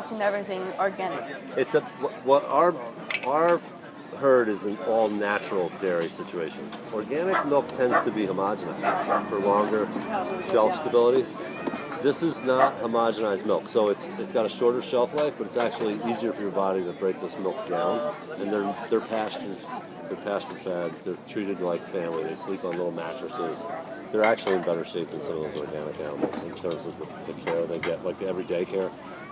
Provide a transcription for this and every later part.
milk and everything organic? It's what our herd is an all natural dairy situation. Organic milk tends to be homogenized for longer shelf stability. This is not homogenized milk, so it's got a shorter shelf life, but it's actually easier for your body to break this milk down. And they're pasture fed. They're treated like family. They sleep on little mattresses. They're actually in better shape than some of those organic animals in terms of the care they get, like the everyday care.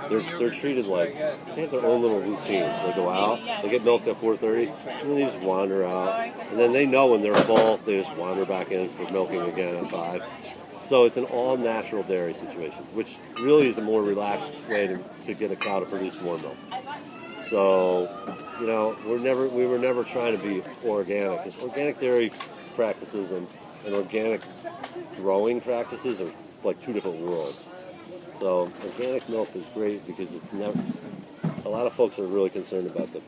They're treated like they have their own little routines. They go out, they get milked at 4:30, and then they just wander out. And then they know when they're full, they just wander back in for milking again at 5. So it's an all-natural dairy situation, which really is a more relaxed way to get a cow to produce more milk. So, you know, we were never trying to be organic. Because organic dairy practices and organic growing practices are like two different worlds. So organic milk is great because it's never. A lot of folks are really concerned about the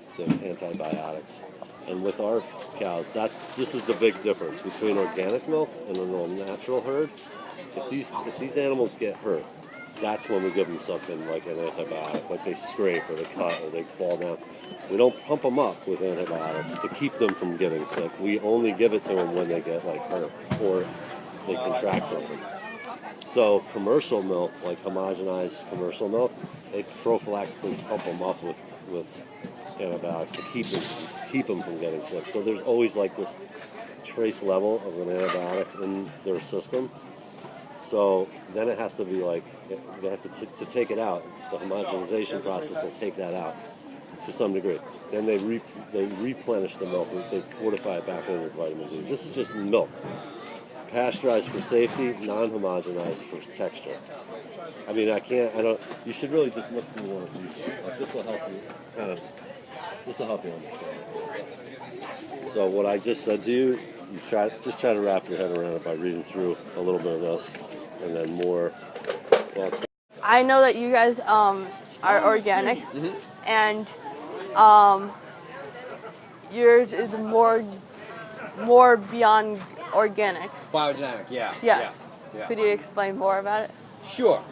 antibiotics, and with our cows, this is the big difference between organic milk and a natural herd. If these animals get hurt, that's when we give them something like an antibiotic, like they scrape or they cut or they fall down. We don't pump them up with antibiotics to keep them from getting sick. We only give it to them when they get like hurt or they contract something. So commercial milk, like homogenized commercial milk, they prophylactically pump them up with antibiotics to keep them from getting sick. So there's always like this trace level of an antibiotic in their system. So then it has to be like, they have to take it out. The homogenization process will take that out to some degree. Then they replenish the milk. They fortify it back in with vitamin D. This is just milk. Pasteurized for safety, non-homogenized for texture. I mean, you should really just look through one of these. Like, this will help you understand. So what I just said to you, try to wrap your head around it by reading through a little bit of this, and then more. Well, I know that you guys are organic, and yours is more beyond organic. Biodynamic, yeah. Yes. Yeah. Could you explain more about it? Sure.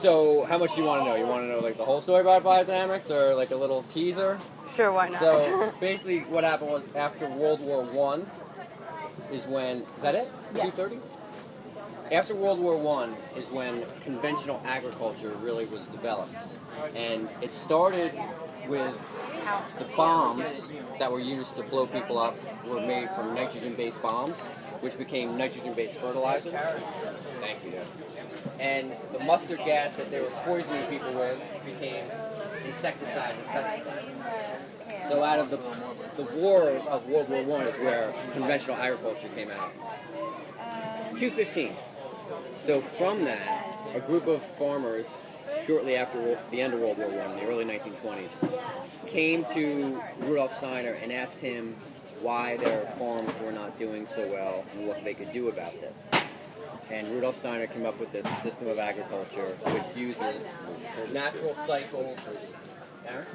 So, how much do you want to know? You want to know like the whole story about biodynamics, or like a little teaser? Sure, why not? So, basically, what happened was after World War I is when. Is that it? Yeah. 230. After World War I is when conventional agriculture really was developed, and it started with the bombs that were used to blow people up were made from nitrogen-based bombs, which became nitrogen-based fertilizer. Thank you. And the mustard gas that they were poisoning people with became insecticides and pesticides. So out of the war of World War I is where conventional agriculture came out. 215. So from that, a group of farmers, shortly after the end of World War I, in the early 1920s, came to Rudolf Steiner and asked him why their farms were not doing so well and what they could do about this. And Rudolf Steiner came up with this system of agriculture which uses natural cycles. Aaron?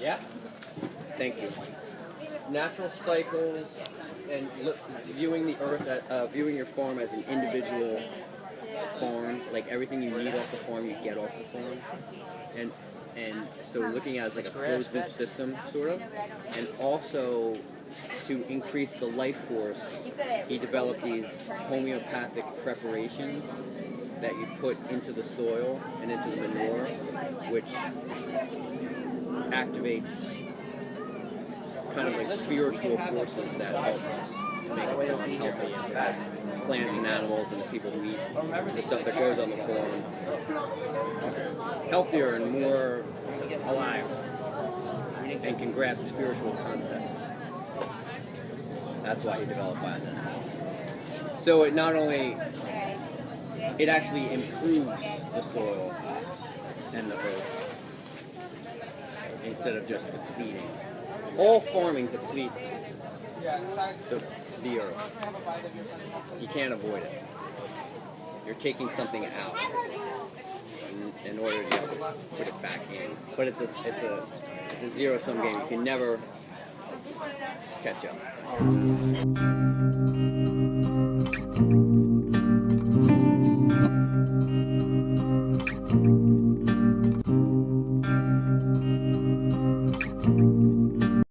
Yeah? Thank you. Natural cycles and viewing the earth, viewing your farm as an individual farm, like everything you need off the farm, you get off the farm. And so looking at it as like a closed loop system, sort of. And also, to increase the life force, he developed these homeopathic preparations that you put into the soil and into the manure, which activates kind of like spiritual forces that help us make us healthy and plants and animals and the people who eat the stuff that goes on the farm healthier and more alive and can grasp spiritual concepts. That's why he developed biodynamics. So it not only, it actually improves the soil and the earth instead of just depleting. All farming depletes the earth. You can't avoid it. You're taking something out in order to put it back in. But it's a zero-sum game. You can never catch up.